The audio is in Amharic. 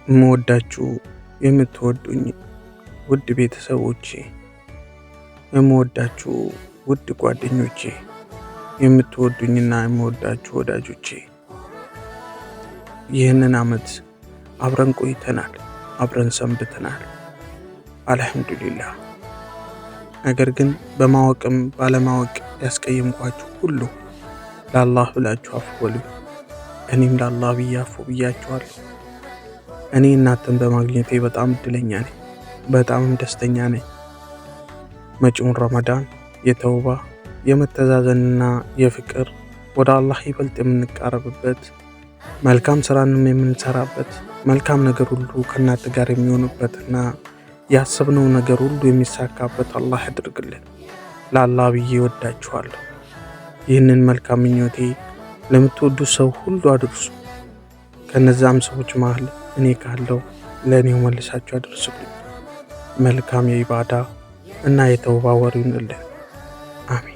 የምወዳችሁ የምትወዱኝ ውድ ቤተሰቦቼ፣ የምወዳችሁ ውድ ጓደኞቼ፣ የምትወዱኝና የምወዳችሁ ወዳጆቼ፣ ይህንን ዓመት አብረን ቆይተናል፣ አብረን ሰንብተናል። አልሐምዱሊላህ። ነገር ግን በማወቅም ባለማወቅ ያስቀየምኳችሁ ሁሉ ለአላህ ብላችሁ አፉ በሉኝ። እኔም ለአላህ ብዬ አፉ ብያችኋለሁ። እኔ እናንተን በማግኘቴ በጣም እድለኛ ነኝ፣ በጣም ደስተኛ ነኝ። መጪውን ረመዳን የተውባ የመተዛዘንና የፍቅር ወደ አላህ ይበልጥ የምንቃረብበት፣ መልካም ስራንም የምንሰራበት፣ መልካም ነገር ሁሉ ከእናንተ ጋር የሚሆንበትና ያሰብነው ነገር ሁሉ የሚሳካበት አላህ ያድርግልን። ለአላህ ብዬ ወዳችኋለሁ። ይህንን መልካም ምኞቴ ለምትወዱ ሰው ሁሉ አድርሱ። ከነዛም ሰዎች መሃል እኔ ካለው ለእኔው መልሳችሁ አድርሱልኝ። መልካም የኢባዳ እና የተውባ ወር ይሁንልን። አሜን።